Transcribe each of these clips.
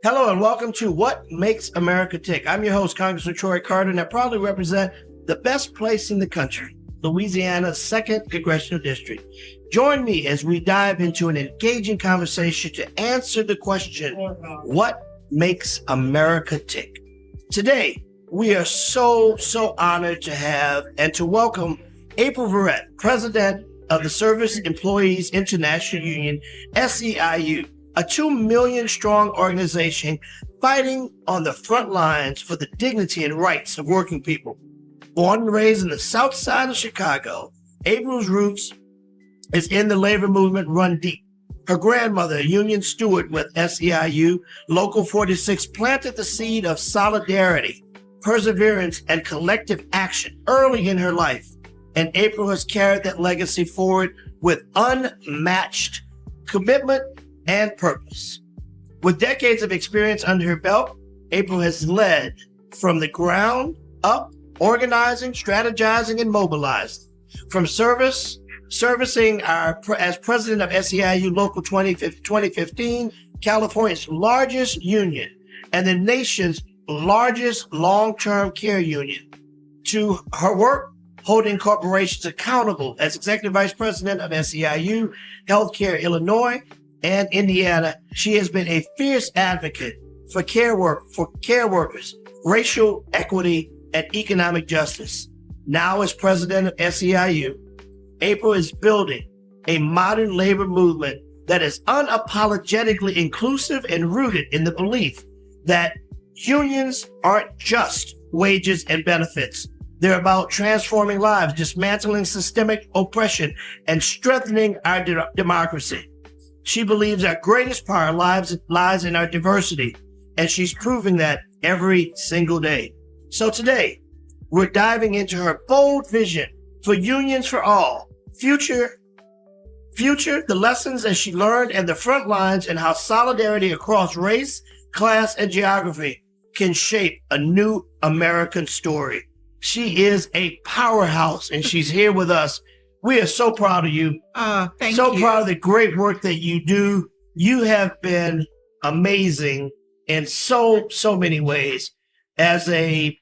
Hello and welcome to What Makes America Tick. I'm your host, Congressman Troy Carter, and I proudly represent the best place in the country, Louisiana's 2nd Congressional District. Join me as we dive into an engaging conversation to answer the question, what makes America tick? Today, we are so honored to have and to welcome April Verrett, President of the Service Employees International Union, SEIU, a 2 million strong organization fighting on the front lines for the dignity and rights of working people. Born and raised in the South Side of Chicago, April's roots is in the labor movement run deep. Her grandmother, a union steward with SEIU, Local 46, planted the seed of solidarity, perseverance, and collective action early in her life. And April has carried that legacy forward with unmatched commitment and purpose. With decades of experience under her belt, April has led from the ground up, organizing, strategizing, and mobilizing. From servicing as president of SEIU Local 2015, California's largest union and the nation's largest long-term care union, to her work holding corporations accountable as executive vice president of SEIU Healthcare Illinois and Indiana. She has been a fierce advocate for care workers, racial equity, and economic justice. Now as president of SEIU, April is building a modern labor movement that is unapologetically inclusive and rooted in the belief that unions aren't just wages and benefits. They're about transforming lives, dismantling systemic oppression, and strengthening our democracy. She believes our greatest power lies in our diversity, and she's proving that every single day. So today, we're diving into her bold vision for unions for all, future, the lessons that she learned and the front lines, and how solidarity across race, class, and geography can shape a new American story. She is a powerhouse, and she's here with us. We are so proud of you. Thank you. So proud of the great work that you do. You have been amazing in so many ways. As a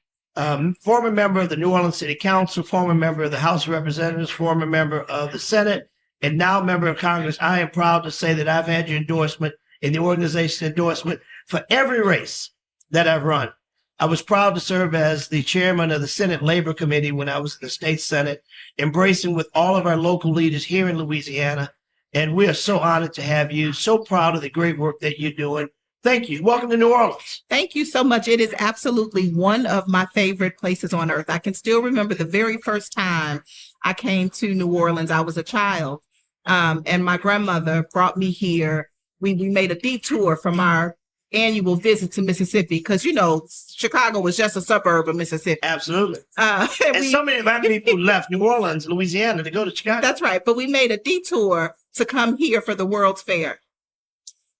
former member of the New Orleans City Council, former member of the House of Representatives, former member of the Senate, and now member of Congress, I am proud to say that I've had your endorsement and the organization's endorsement for every race that I've run. I was proud to serve as the chairman of the Senate Labor Committee when I was in the state Senate, embracing with all of our local leaders here in Louisiana. And we are so honored to have you. So proud of the great work that you're doing. Thank you. Welcome to New Orleans. Thank you so much. It is absolutely one of my favorite places on earth. I can still remember the very first time I came to New Orleans. I was a child, and my grandmother brought me here. We made a detour from our annual visit to Mississippi because, you know, Chicago was just a suburb of Mississippi. Absolutely. And so many of our people left New Orleans, Louisiana to go to Chicago. That's right. But we made a detour to come here for the World's Fair.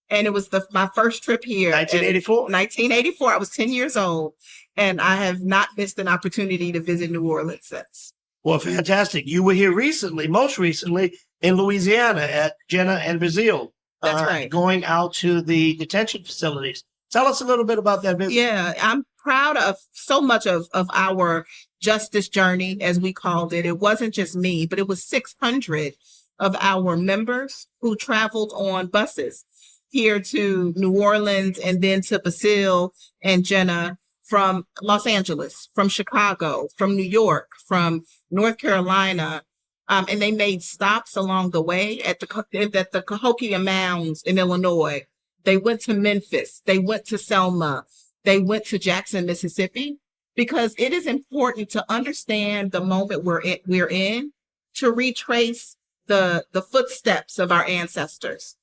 And it was my first trip here. 1984? 1984. I was 10 years old. And I have not missed an opportunity to visit New Orleans since. Well, fantastic. You were here recently, most recently, in Louisiana at Jenna and Brazil. That's right. Going out to the detention facilities. Tell us a little bit about that visit. Yeah, I'm proud of so much of our justice journey, as we called it. It wasn't just me, but it was 600 of our members who traveled on buses here to New Orleans and then to Brazil and Jenna, from Los Angeles, from Chicago, from New York, from North Carolina. And they made stops along the way at the Cahokia Mounds in Illinois. They went to Memphis. They went to Selma. They went to Jackson, Mississippi, because it is important to understand the moment we're in, to retrace the footsteps of our ancestors,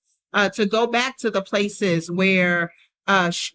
to go back to the places where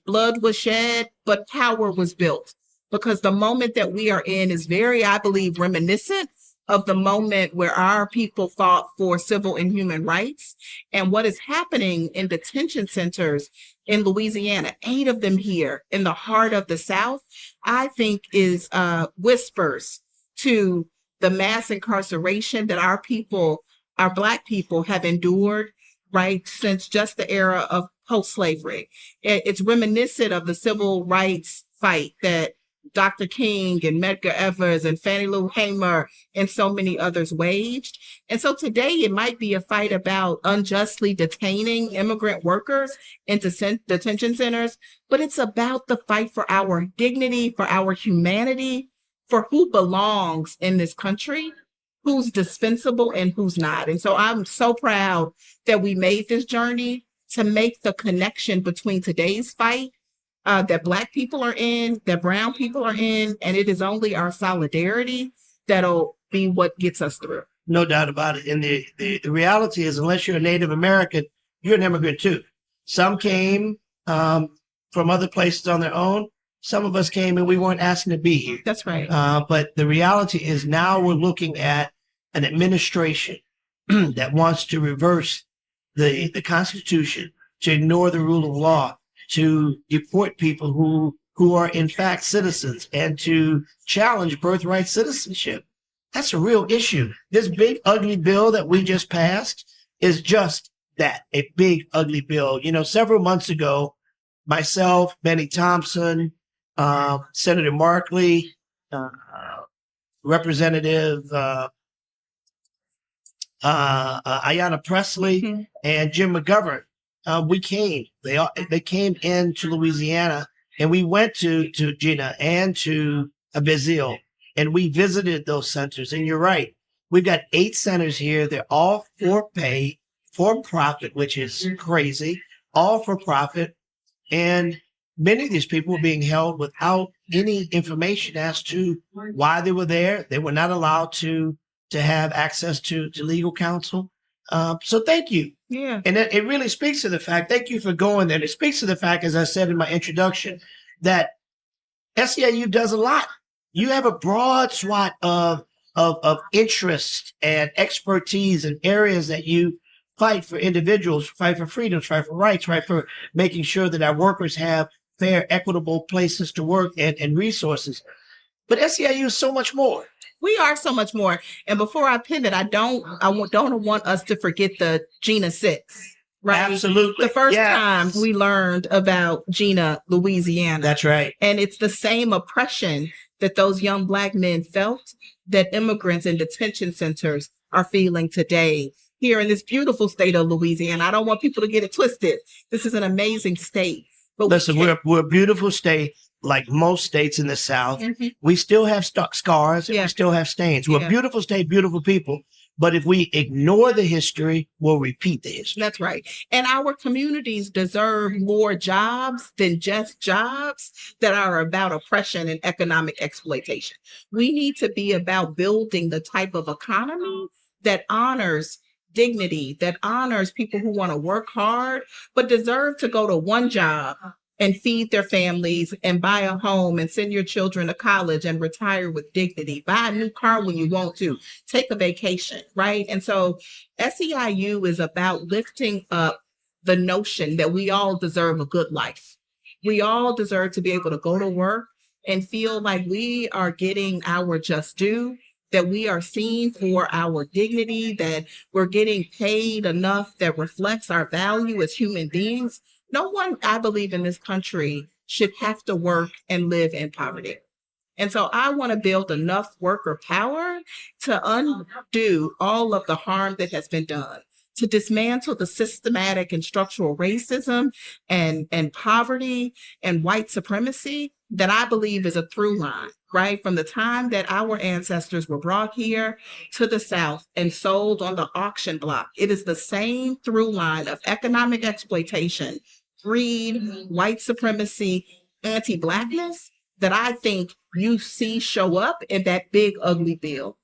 blood was shed, but power was built. Because the moment that we are in is very, I believe, reminiscent of the moment where our people fought for civil and human rights. And what is happening in detention centers in Louisiana, 8 of them here in the heart of the South, I think is whispers to the mass incarceration that our people, our Black people, have endured, right, since just the era of post-slavery. It's reminiscent of the civil rights fight that Dr. King and Medgar Evers and Fannie Lou Hamer and so many others waged. And so today it might be a fight about unjustly detaining immigrant workers into detention centers, but it's about the fight for our dignity, for our humanity, for who belongs in this country, who's dispensable and who's not. And so I'm so proud that we made this journey to make the connection between today's fight that Black people are in, that Brown people are in, and it is only our solidarity that'll be what gets us through. No doubt about it. And the reality is, unless you're a Native American, you're an immigrant too. Some came from other places on their own. Some of us came and we weren't asking to be here. That's right. But the reality is now we're looking at an administration that wants to reverse the Constitution, to ignore the rule of law, to deport people who are in fact citizens, and to challenge birthright citizenship. That's a real issue. This big, ugly bill that we just passed is just that, a big, ugly bill. You know, several months ago, myself, Benny Thompson, Senator Markley, Representative Ayanna Pressley, and Jim McGovern, we came. They came into Louisiana, and we went to Gina and to Bazille, and we visited those centers. And you're right, we've got 8 centers here. They're all for pay, for profit, which is crazy, all for profit. And many of these people were being held without any information as to why they were there. They were not allowed to have access to legal counsel. So thank you. Yeah. And it really speaks to the fact, thank you for going there. It speaks to the fact, as I said in my introduction, that SEIU does a lot. You have a broad swath of interest and expertise in areas that you fight for individuals, fight for freedoms, fight for rights, fight for making sure that our workers have fair, equitable places to work and resources. But SEIU is so much more. We are so much more. And before I pivot, I don't want us to forget the Gina 6, right? Absolutely. The first time we learned about Gina, Louisiana. That's right. And it's the same oppression that those young Black men felt that immigrants in detention centers are feeling today here in this beautiful state of Louisiana. I don't want people to get it twisted. This is an amazing state. But listen, we're a beautiful state. Like most states in the South, we still have scars and we still have stains. We're a beautiful state, beautiful people. But if we ignore the history, we'll repeat the history. That's right. And our communities deserve more jobs than just jobs that are about oppression and economic exploitation. We need to be about building the type of economy that honors dignity, that honors people who want to work hard, but deserve to go to one job and feed their families and buy a home and send your children to college and retire with dignity, buy a new car when you want to, take a vacation, right? And so SEIU is about lifting up the notion that we all deserve a good life. We all deserve to be able to go to work and feel like we are getting our just due, that we are seen for our dignity, that we're getting paid enough that reflects our value as human beings. No one, I believe, in this country should have to work and live in poverty. And so I want to build enough worker power to undo all of the harm that has been done, to dismantle the systematic and structural racism and poverty and white supremacy that I believe is a through line, right? From the time that our ancestors were brought here to the South and sold on the auction block, it is the same through line of economic exploitation, greed, white supremacy, anti-Blackness that I think you see show up in that big, ugly bill.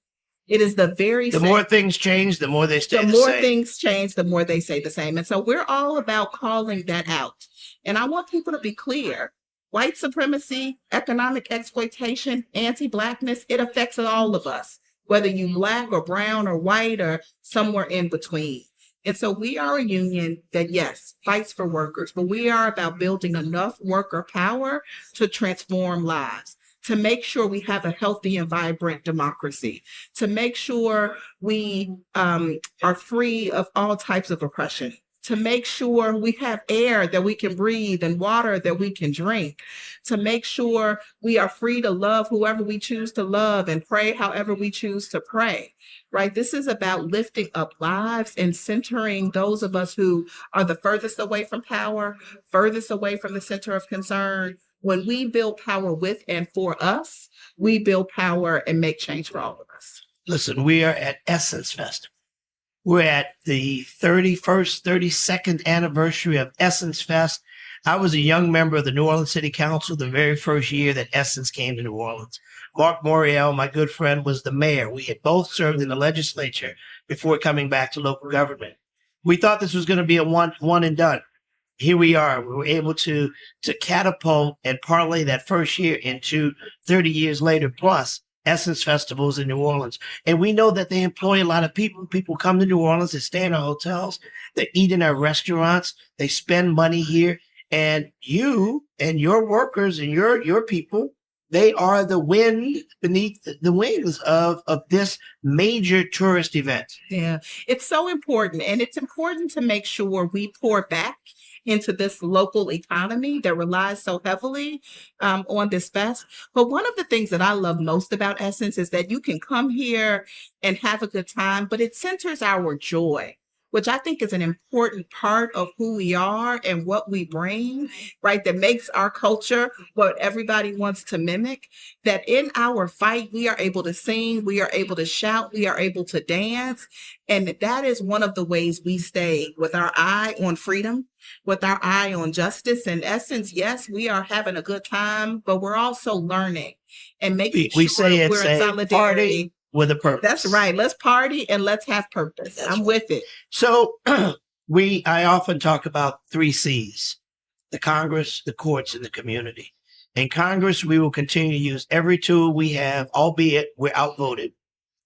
It is the very same. The more things change, the more they stay the same. The more things change, the more they stay the same. And so we're all about calling that out. And I want people to be clear. White supremacy, economic exploitation, anti-Blackness, it affects all of us, whether you Black or brown or white or somewhere in between. And so we are a union that, yes, fights for workers, but we are about building enough worker power to transform lives, to make sure we have a healthy and vibrant democracy, to make sure we are free of all types of oppression, to make sure we have air that we can breathe and water that we can drink, to make sure we are free to love whoever we choose to love and pray however we choose to pray, right? This is about lifting up lives and centering those of us who are the furthest away from power, furthest away from the center of concern. When we build power with and for us, we build power and make change for all of us. Listen, we are at Essence Festival. We're at the 31st, 32nd anniversary of Essence Fest. I was a young member of the New Orleans City Council the very first year that Essence came to New Orleans. Mark Morial, my good friend, was the mayor. We had both served in the legislature before coming back to local government. We thought this was going to be a one and done. Here we are. We were able to catapult and parlay that first year into 30 years later plus Essence festivals in New Orleans. And we know that they employ a lot of people. People come to New Orleans, they stay in our hotels, they eat in our restaurants, they spend money here. And you and your workers and your people, they are the wind beneath the wings of this major tourist event. Yeah, it's so important. And it's important to make sure we pour back into this local economy that relies so heavily on this fest. But one of the things that I love most about Essence is that you can come here and have a good time, but it centers our joy, which I think is an important part of who we are and what we bring, right? That makes our culture what everybody wants to mimic. That in our fight, we are able to sing, we are able to shout, we are able to dance. And that is one of the ways we stay with our eye on freedom, with our eye on justice. In essence, yes, we are having a good time, but we're also learning and making we sure say we're in solidarity. Party with a purpose. That's right. Let's party and let's have purpose. I'm with it. So I often talk about 3 C's: the Congress, the courts, and the community. In Congress, we will continue to use every tool we have, albeit we're outvoted.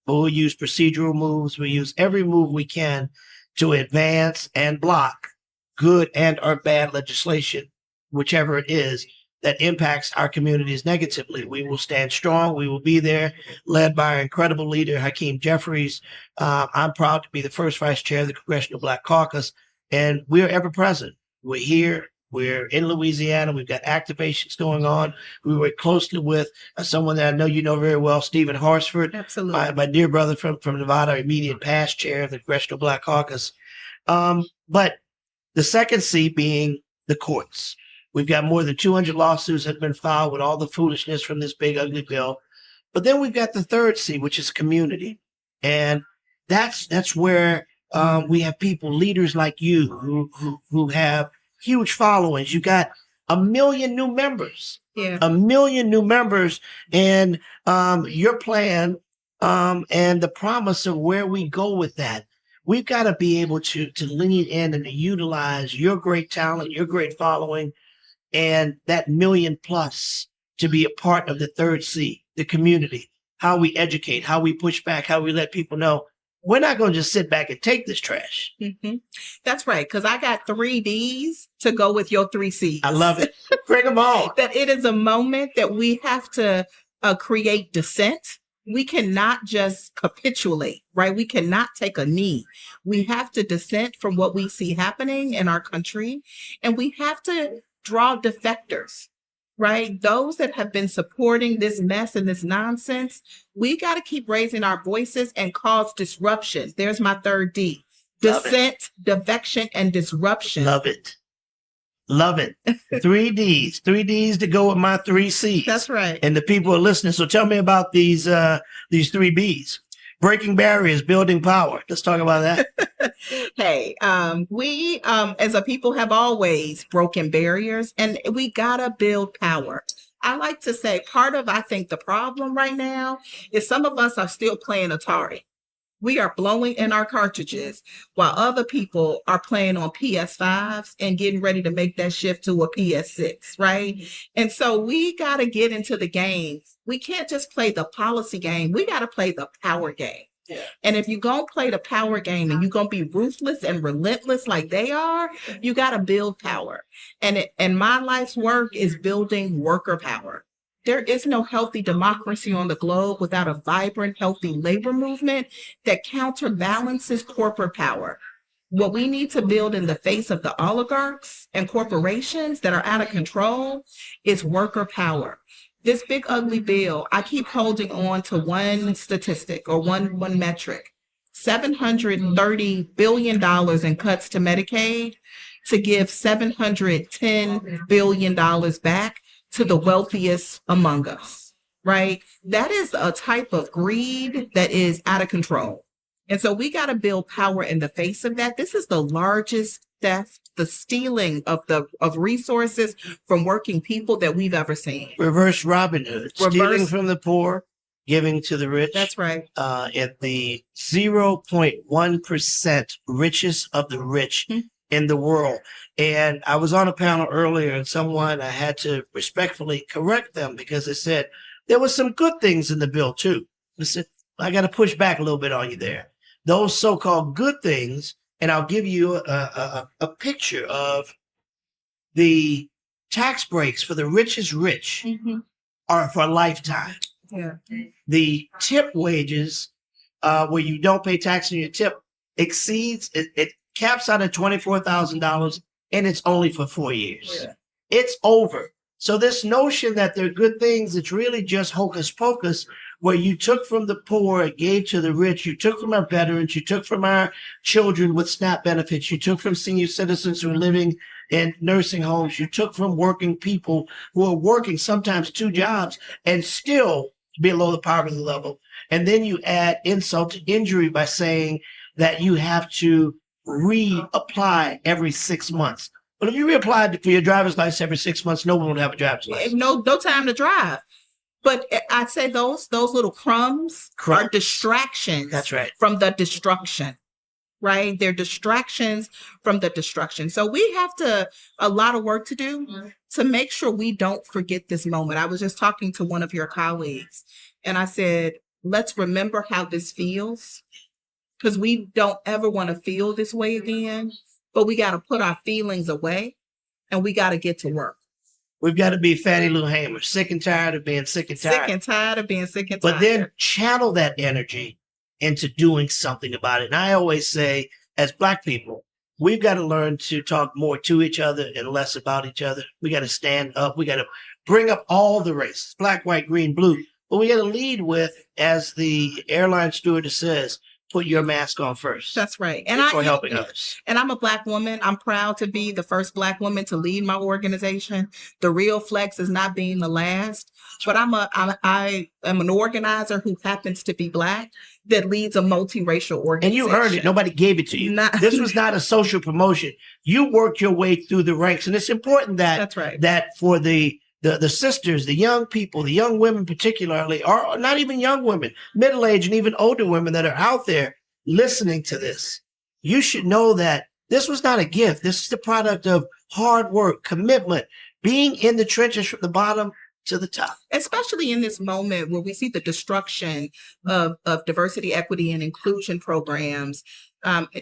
But we'll use procedural moves. We'll use every move we can to advance and block good and or bad legislation, whichever it is, that impacts our communities negatively. We will stand strong. We will be there, led by our incredible leader, Hakeem Jeffries. I'm proud to be the first vice chair of the Congressional Black Caucus, and we're ever present. We're here. We're in Louisiana. We've got activations going on. We work closely with someone that I know you know very well, Stephen Horsford. Absolutely. My dear brother from Nevada, immediate past chair of the Congressional Black Caucus. But the second C being the courts. We've got more than 200 lawsuits that have been filed with all the foolishness from this big, ugly bill. But then we've got the third C, which is community. And that's where we have people, leaders like you, who have huge followings. You got 1 million new members. Yeah. 1 million new members. And your plan and the promise of where we go with that. We've got to be able to lean in and to utilize your great talent, your great following, and that 1 million plus to be a part of the third C, the community, how we educate, how we push back, how we let people know we're not going to just sit back and take this trash. Mm-hmm. That's right. Because I got 3 Ds to go with your 3 Cs. I love it. Bring them on. That it is a moment that we have to create dissent. We cannot just capitulate, right? We cannot take a knee. We have to dissent from what we see happening in our country. And we have to draw defectors, right? Those that have been supporting this mess and this nonsense. We got to keep raising our voices and cause disruption. There's my 3rd D. Dissent, defection, and disruption. Love it. Love it. 3 Ds to go with my 3 Cs. That's right. And the people are listening. So tell me about these 3 Bs. Breaking barriers, building power. Let's talk about that. Hey, we as a people have always broken barriers, and we gotta build power. I like to say part of, I think, the problem right now is some of us are still playing Atari. We are blowing in our cartridges while other people are playing on PS5s and getting ready to make that shift to a PS6, right? And so we got to get into the game. We can't just play the policy game. We got to play the power game. Yeah. And if you're going to play the power game and you're going to be ruthless and relentless like they are, you got to build power. And my life's work is building worker power. There is no healthy democracy on the globe without a vibrant, healthy labor movement that counterbalances corporate power. What we need to build in the face of the oligarchs and corporations that are out of control is worker power. This big ugly bill, I keep holding on to one statistic or one metric. $730 billion in cuts to Medicaid to give $710 billion back to the wealthiest among us, right? That is a type of greed that is out of control. And so we got to build power in the face of that. This is the largest theft, the stealing of resources from working people that we've ever seen. Reverse Robin Hood, stealing from the poor, giving to the rich. That's right. At the 0.1% richest of the rich in the world. And I was on a panel earlier, and I had to respectfully correct them because they said there was some good things in the bill too. I said, I got to push back a little bit on you there. Those so-called good things, and I'll give you a picture of the tax breaks for the richest rich are for a lifetime. Yeah. The tip wages, where you don't pay tax on your tip, exceeds, it caps out at $24,000, and it's only for 4 years. Yeah. It's over. So this notion that they're good things, it's really just hocus pocus, where you took from the poor, gave to the rich, you took from our veterans, you took from our children with SNAP benefits, you took from senior citizens who are living in nursing homes, you took from working people who are working sometimes 2 jobs and still below the poverty level. And then you add insult to injury by saying that you have to reapply every 6 months. But if you reapplied for your driver's license every 6 months, no one would have a driver's license. No time to drive. But I'd say those little crumbs are distractions. That's right. From the destruction, right? They're distractions from the destruction. So we have a lot of work to do to make sure we don't forget this moment. I was just talking to one of your colleagues, and I said, let's remember how this feels, because we don't ever want to feel this way again, but we got to put our feelings away and we got to get to work. We've got to be Fannie Lou Hamer, sick and tired of being sick and tired. Sick and tired of being sick and tired. But then channel that energy into doing something about it. And I always say, as Black people, we've got to learn to talk more to each other and less about each other. We got to stand up. We got to bring up all the races, black, white, green, blue. But we got to lead with, as the airline stewardess says, put your mask on first. That's right. And for helping others. And I'm a Black woman. I'm proud to be the first Black woman to lead my organization. The real flex is not being the last, but I am an organizer who happens to be Black that leads a multiracial organization. And you earned it. Nobody gave it to you. This was not a social promotion. You worked your way through the ranks. And it's important that, that's right, that for the sisters, the young people, the young women particularly, or not even young women, middle-aged and even older women that are out there listening to this, you should know that this was not a gift. This is the product of hard work, commitment, being in the trenches from the bottom to the top. Especially in this moment where we see the destruction of diversity, equity, and inclusion programs,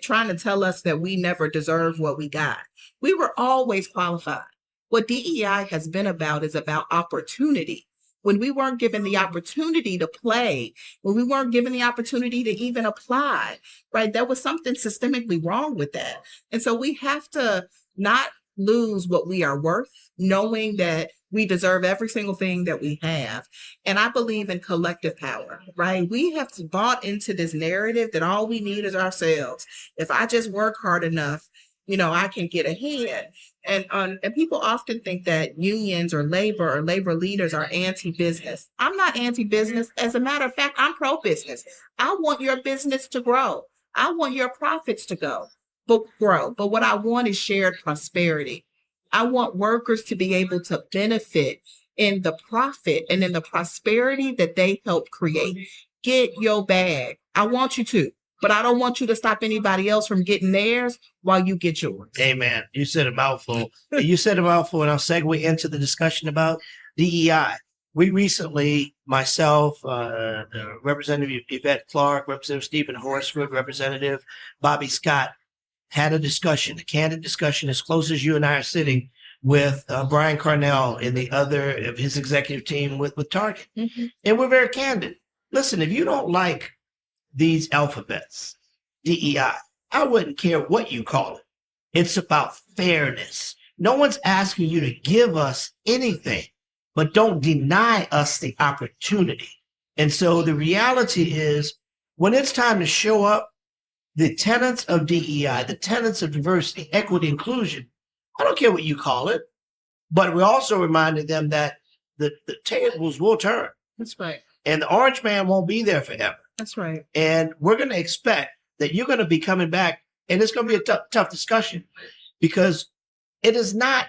trying to tell us that we never deserve what we got. We were always qualified. What DEI has been about is about opportunity. When we weren't given the opportunity to play, when we weren't given the opportunity to even apply, right? There was something systemically wrong with that. And so we have to not lose what we are worth, knowing that we deserve every single thing that we have. And I believe in collective power, right? We have bought into this narrative that all we need is ourselves. If I just work hard enough, I can get ahead. And people often think that unions or labor leaders are anti-business. I'm not anti-business. As a matter of fact, I'm pro-business. I want your business to grow. I want your profits to grow. But what I want is shared prosperity. I want workers to be able to benefit in the profit and in the prosperity that they help create. Get your bag. I want you to. But I don't want you to stop anybody else from getting theirs while you get yours. Amen. You said a mouthful. And I'll segue into the discussion about DEI. We recently, myself, Representative Yvette Clark, Representative Stephen Horsford, Representative Bobby Scott, had a discussion, a candid discussion, as close as you and I are sitting, with Brian Carnell and the other of his executive team with Target. Mm-hmm. And we're very candid. Listen, if you don't like these alphabets, DEI, I wouldn't care what you call it. It's about fairness. No one's asking you to give us anything, but don't deny us the opportunity. And so the reality is, when it's time to show up, the tenets of DEI, the tenets of diversity, equity, inclusion, I don't care what you call it, but we also reminded them that the tables will turn. That's right. And the orange man won't be there forever. That's right. And we're going to expect that you're going to be coming back, and it's going to be a tough discussion, because it is not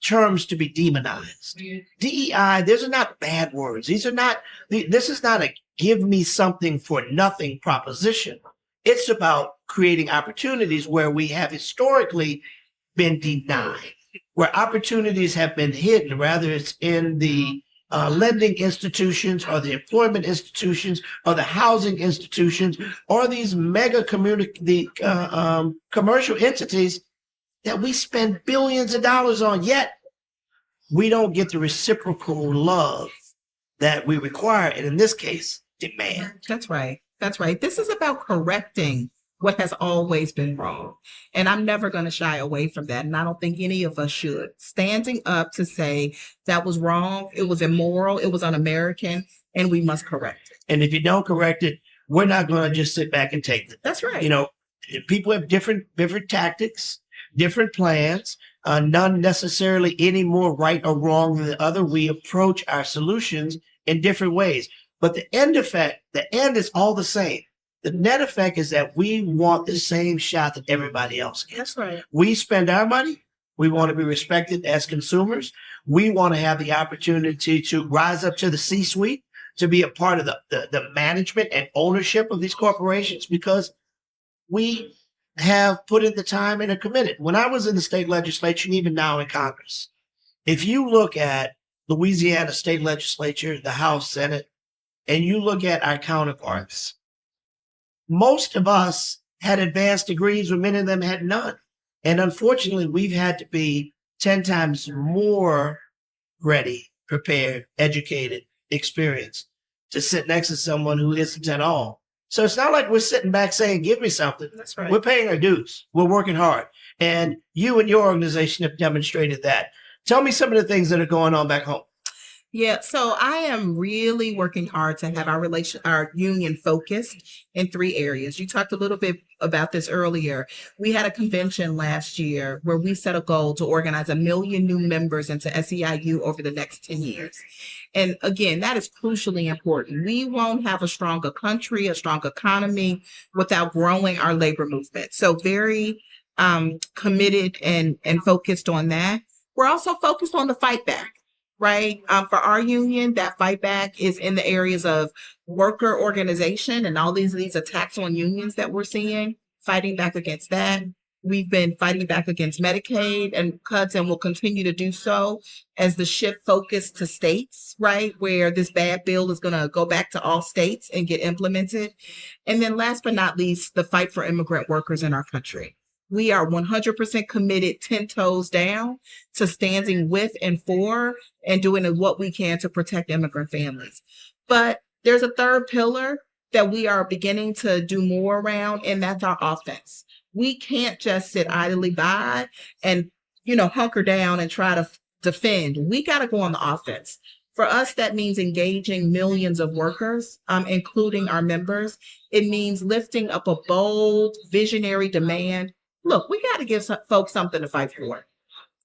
terms to be demonized. DEI, these are not bad words. This is not a give me something for nothing proposition. It's about creating opportunities where we have historically been denied, where opportunities have been hidden, whether it's in the lending institutions or the employment institutions or the housing institutions or these mega commercial entities that we spend billions of dollars on, yet we don't get the reciprocal love that we require, and in this case, demand. That's right. That's right. This is about correcting what has always been wrong. And I'm never going to shy away from that. And I don't think any of us should. Standing up to say that was wrong, it was immoral, it was un-American, and we must correct it. And if you don't correct it, we're not going to just sit back and take it. That's right. You know, people have different tactics, different plans, none necessarily any more right or wrong than the other. We approach our solutions in different ways. But the end effect, the end is all the same. The net effect is that we want the same shot that everybody else gets. That's right. We spend our money. We want to be respected as consumers. We want to have the opportunity to rise up to the C-suite, to be a part of the management and ownership of these corporations, because we have put in the time and are committed. When I was in the state legislature, and even now in Congress, if you look at Louisiana state legislature, the House, Senate, and you look at our counterparts, most of us had advanced degrees, when many of them had none. And unfortunately, we've had to be 10 times more ready, prepared, educated, experienced to sit next to someone who isn't at all. So it's not like we're sitting back saying, give me something. That's right. We're paying our dues. We're working hard. And you and your organization have demonstrated that. Tell me some of the things that are going on back home. Yeah, so I am really working hard to have our union focused in 3 areas. You talked a little bit about this earlier. We had a convention last year where we set a goal to organize 1 million new members into SEIU over the next 10 years. And again, that is crucially important. We won't have a stronger country, a strong economy without growing our labor movement. So very committed and focused on that. We're also focused on the fight back. Right. For our union, that fight back is in the areas of worker organization and all these attacks on unions that we're seeing, fighting back against that. We've been fighting back against Medicaid and cuts, and will continue to do so as the shift focus to states, right, where this bad bill is going to go back to all states and get implemented. And then last but not least, the fight for immigrant workers in our country. We are 100% committed, 10 toes down, to standing with and for and doing what we can to protect immigrant families. But there's a third pillar that we are beginning to do more around, and that's our offense. We can't just sit idly by and, hunker down and try to defend. We got to go on the offense. For us, that means engaging millions of workers, including our members. It means lifting up a bold, visionary demand. Look, we got to give folks something to fight for.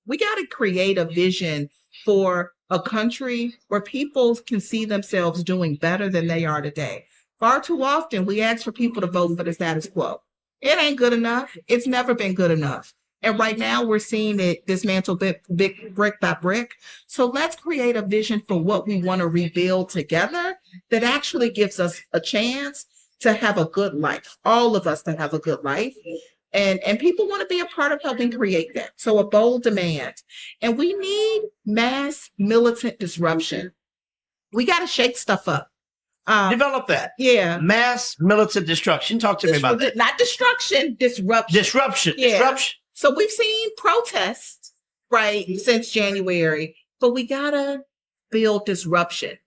We got to create a vision for a country where people can see themselves doing better than they are today. Far too often, we ask for people to vote for the status quo. It ain't good enough. It's never been good enough. And right now, we're seeing it dismantle brick by brick. So let's create a vision for what we want to rebuild together that actually gives us a chance to have a good life, all of us to have a good life. And people want to be a part of helping create that. So a bold demand. And we need mass militant disruption. We got to shake stuff up. Develop that. Yeah. Mass militant destruction. Talk to me about that. Not destruction, disruption. Disruption. Yeah. Disruption. So we've seen protests, right, since January, but we got to build disruption.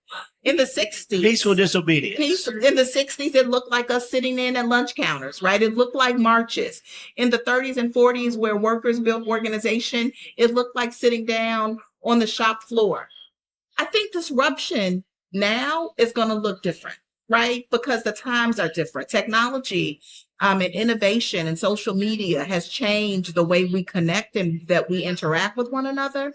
In the 60s. Peaceful disobedience. In the 60s, it looked like us sitting in at lunch counters, right? It looked like marches. In the 30s and 40s, where workers built organization, it looked like sitting down on the shop floor. I think disruption now is going to look different, right? Because the times are different. Technology and innovation and social media has changed the way we connect and that we interact with one another.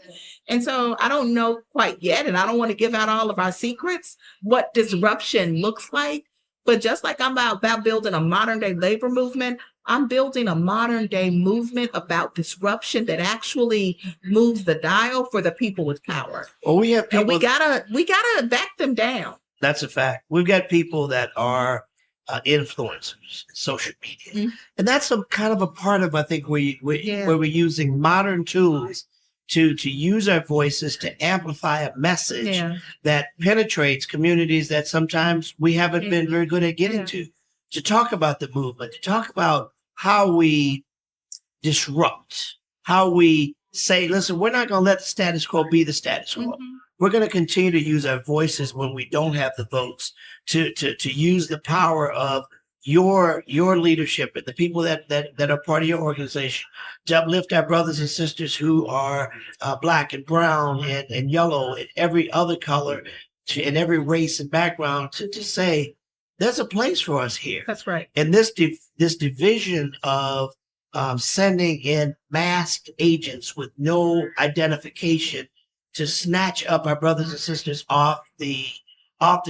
And so I don't know quite yet, and I don't want to give out all of our secrets, what disruption looks like. But just like I'm about building a modern day labor movement, I'm building a modern day movement about disruption that actually moves the dial for the people with power. Well, we have people, and we gotta back them down. That's a fact. We've got people that are influencers, social media, and that's some kind of a part of, I think, where we're using modern tools to use our voices to amplify a message that penetrates communities that sometimes we haven't been very good at getting to talk about the movement, to talk about how we disrupt, how we say, listen, we're not going to let the status quo be the status quo. We're going to continue to use our voices when we don't have the votes to use the power of your leadership and the people that are part of your organization to uplift our brothers and sisters who are black and brown and yellow and every other color and every race and background to say there's a place for us here. That's right. And this division of sending in masked agents with no identification to snatch up our brothers and sisters off the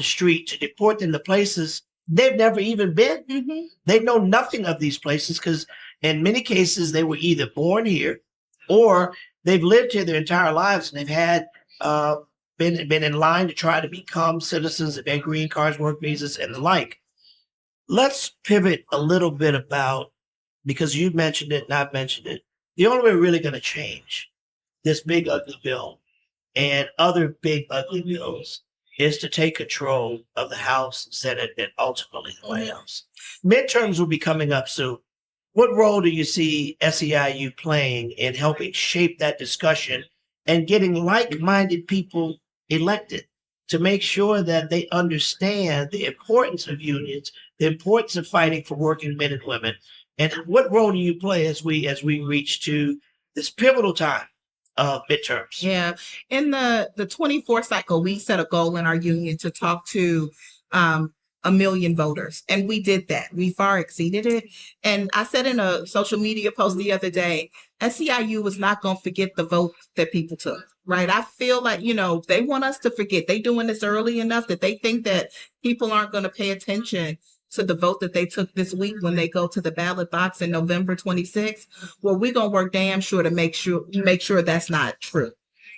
street, to deport them to places they've never even been. They know nothing of these places because in many cases they were either born here or they've lived here their entire lives and they've had been in line to try to become citizens, they've had green cards, work visas, and the like. Let's pivot a little bit about, because you mentioned it and I've mentioned it, the only way we're really going to change this big ugly bill and other big ugly bills is to take control of the House, Senate, and ultimately the White House. Midterms will be coming up soon. What role do you see SEIU playing in helping shape that discussion and getting like-minded people elected to make sure that they understand the importance of unions, the importance of fighting for working men and women? And what role do you play as we reach to this pivotal time of midterms? Yeah. In the 24 cycle, we set a goal in our union to talk to 1 million voters. And we did that. We far exceeded it. And I said in a social media post the other day, SEIU was not going to forget the vote that people took, right? I feel like, they want us to forget. They doing this early enough that they think that people aren't going to pay attention to the vote that they took this week when they go to the ballot box in November 26th. Well, we're going to work damn sure to make sure that's not true,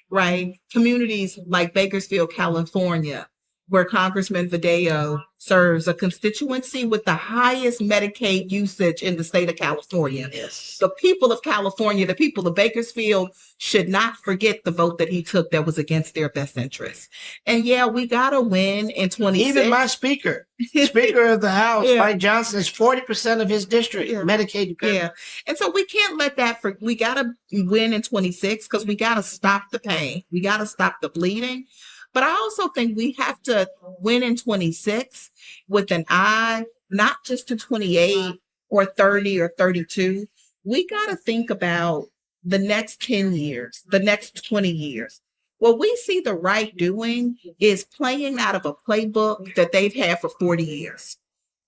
right? Communities like Bakersfield, California, where Congressman Verrett serves, a constituency with the highest Medicaid usage in the state of California. Yes. The people of California, the people of Bakersfield should not forget the vote that he took that was against their best interests. And we got to win in 26. Even my Speaker of the House, Mike Johnson, is 40% of his district Medicaid. Yeah. And so we can't let that, we got to win in 26 because we got to stop the pain. We got to stop the bleeding. But I also think we have to win in 26 with an eye, not just to 28 or 30 or 32. We got to think about the next 10 years, the next 20 years. What we see the right doing is playing out of a playbook that they've had for 40 years.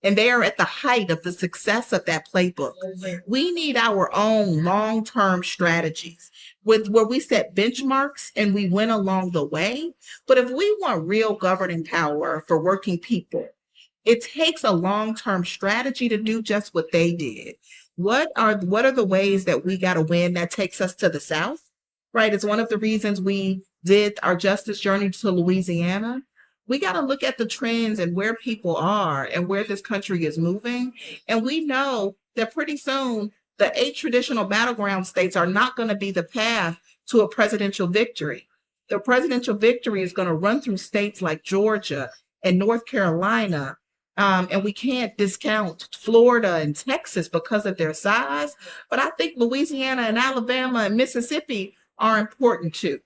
And they are at the height of the success of that playbook. We need our own long-term strategies where we set benchmarks and we win along the way. But if we want real governing power for working people, it takes a long-term strategy to do just what they did. What are the ways that we got to win that takes us to the South, right? It's one of the reasons we did our justice journey to Louisiana. We got to look at the trends and where people are and where this country is moving. And we know that pretty soon the 8 traditional battleground states are not going to be the path to a presidential victory. The presidential victory is going to run through states like Georgia and North Carolina. And we can't discount Florida and Texas because of their size. But I think Louisiana and Alabama and Mississippi are important too.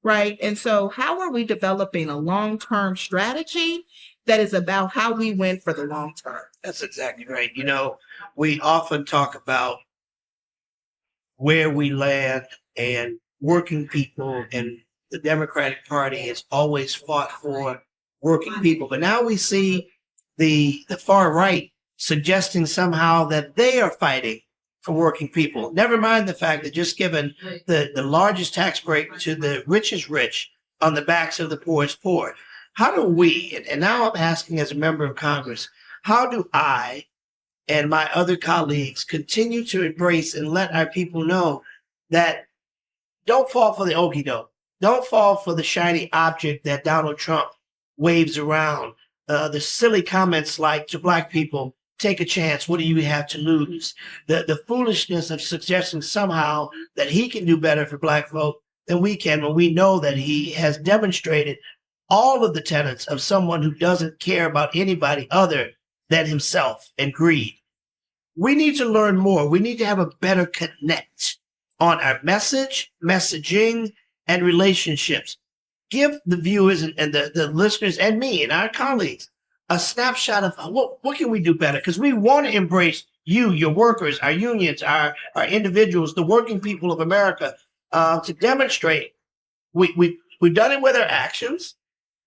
right? And so how are we developing a long-term strategy that is about how we win for the long term? That's exactly right. We often talk about where we land and working people, and the Democratic Party has always fought for working people. But now we see the far right suggesting somehow that they are fighting for working people. Never mind the fact that just given the largest tax break to the richest rich on the backs of the poorest poor. How do we, and now I'm asking as a member of Congress, how do I and my other colleagues continue to embrace and let our people know that don't fall for the okie doke. Don't fall for the shiny object that Donald Trump waves around. The silly comments like to Black people, take a chance. What do you have to lose? The foolishness of suggesting somehow that he can do better for Black folk than we can, when we know that he has demonstrated all of the tenets of someone who doesn't care about anybody other than himself and greed. We need to learn more. We need to have a better connect on our messaging, and relationships. Give the viewers and the listeners and me and our colleagues a snapshot of what can we do better? Because we want to embrace you, your workers, our unions, our individuals, the working people of America, to demonstrate we've done it with our actions.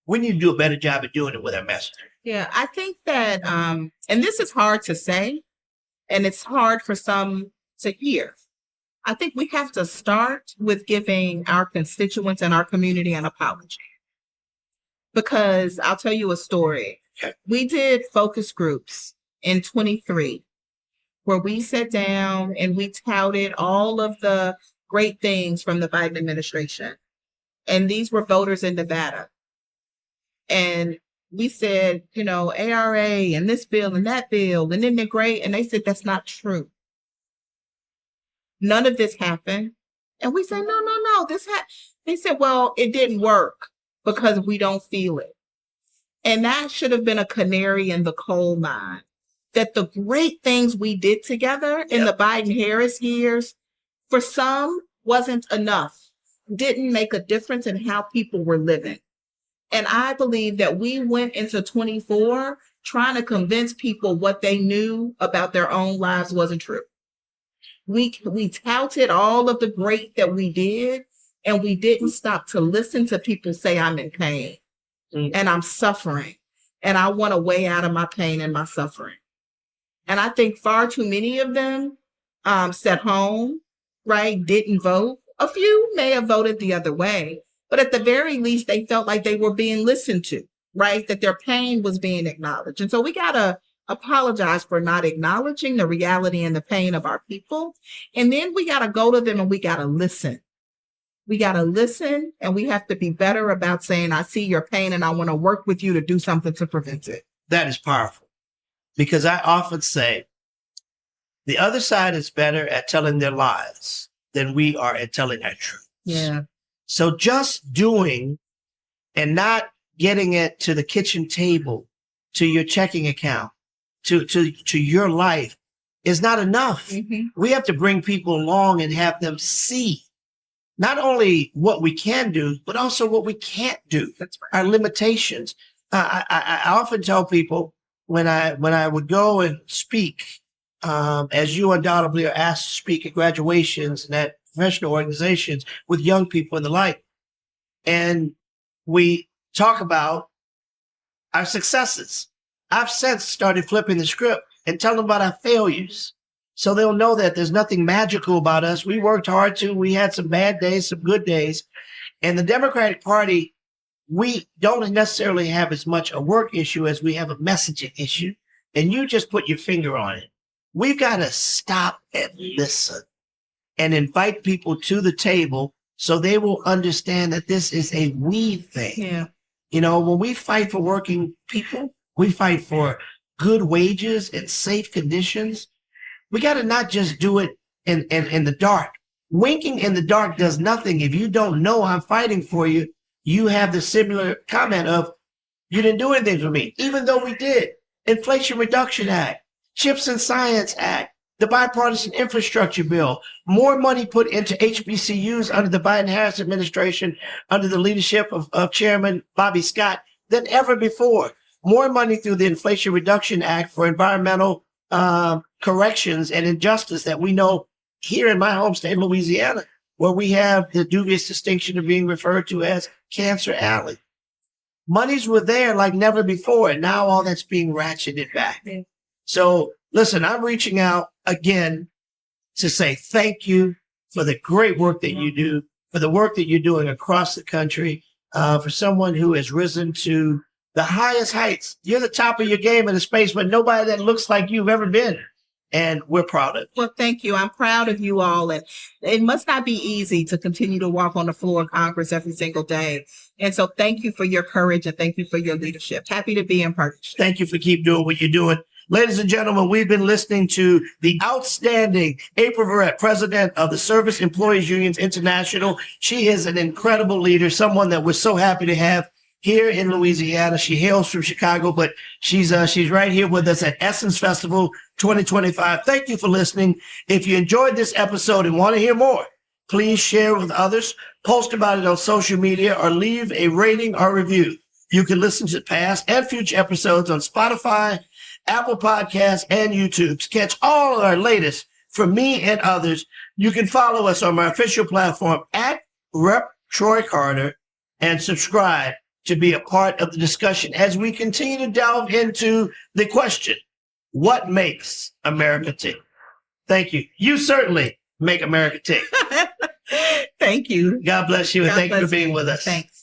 We need to do a better job of doing it with our messaging. Yeah, I think that, and this is hard to say, and it's hard for some to hear. I think we have to start with giving our constituents and our community an apology. Because I'll tell you a story. Okay. We did focus groups in 23 where we sat down and we touted all of the great things from the Biden administration. And these were voters in Nevada. And we said, ARA and this bill and that bill, and isn't it great? And they said, that's not true. None of this happened. And we said, no, they said, well, it didn't work because we don't feel it. And that should have been a canary in the coal mine, that the great things we did together in the Biden-Harris years, for some, wasn't enough, didn't make a difference in how people were living. And I believe that we went into 24 trying to convince people what they knew about their own lives wasn't true. We touted all of the great that we did, and we didn't stop to listen to people say, I'm in pain and I'm suffering and I want a way out of my pain and my suffering. And I think far too many of them sat home, right? Didn't vote. A few may have voted the other way, but at the very least, they felt like they were being listened to, right? That their pain was being acknowledged. And so we got to apologize for not acknowledging the reality and the pain of our people. And then we got to go to them and we got to listen. We got to listen, and we have to be better about saying, I see your pain and I want to work with you to do something to prevent it. That is powerful, because I often say the other side is better at telling their lies than we are at telling our truth. Yeah. So just doing and not getting it to the kitchen table, to your checking account, to your life is not enough. Mm-hmm. We have to bring people along and have them see not only what we can do, but also what we can't do. That's right. Our limitations. I often tell people when I would go and speak, as you undoubtedly are asked to speak at graduations and at professional organizations with young people and the like, and we talk about our successes. I've since started flipping the script and telling them about our failures, so they'll know that there's nothing magical about us. We worked hard too. We had some bad days, some good days. And the Democratic Party, we don't necessarily have as much a work issue as we have a messaging issue. And you just put your finger on it. We've got to stop and listen and invite people to the table so they will understand that this is a we thing. Yeah. When we fight for working people, we fight for good wages and safe conditions. We got to not just do it in the dark. Winking in the dark does nothing. If you don't know I'm fighting for you, you have the similar comment of, you didn't do anything for me, even though we did. Inflation Reduction Act, Chips and Science Act, the bipartisan infrastructure bill, more money put into HBCUs under the Biden-Harris administration, under the leadership of Chairman Bobby Scott than ever before. More money through the Inflation Reduction Act for environmental corrections and injustice that we know here in my home state, Louisiana, where we have the dubious distinction of being referred to as Cancer Alley. Monies were there like never before, and now all that's being ratcheted back. So listen, I'm reaching out again to say thank you for the great work that you do, for the work that you're doing across the country, for someone who has risen to the highest heights. You're the top of your game in a space where nobody that looks like you've ever been. And we're proud of it. Well, thank you. I'm proud of you all. And it must not be easy to continue to walk on the floor of Congress every single day. And so thank you for your courage and thank you for your leadership. Happy to be in partnership. Thank you for keep doing what you're doing. Ladies and gentlemen, we've been listening to the outstanding April Verrett, president of the Service Employees Unions International. She is an incredible leader, someone that we're so happy to have here in Louisiana. She hails from Chicago, but she's right here with us at Essence Festival 2025. Thank you for listening. If you enjoyed this episode and want to hear more, please share with others, post about it on social media, or leave a rating or review. You can listen to past and future episodes on Spotify, Apple Podcasts, and YouTube. To catch all of our latest from me and others, you can follow us on my official platform at Rep. Troy Carter and subscribe to be a part of the discussion as we continue to delve into the question, what makes America tick? Thank you. You certainly make America tick. Thank you. God bless you, and God thank you for bless being you. with us. Thanks.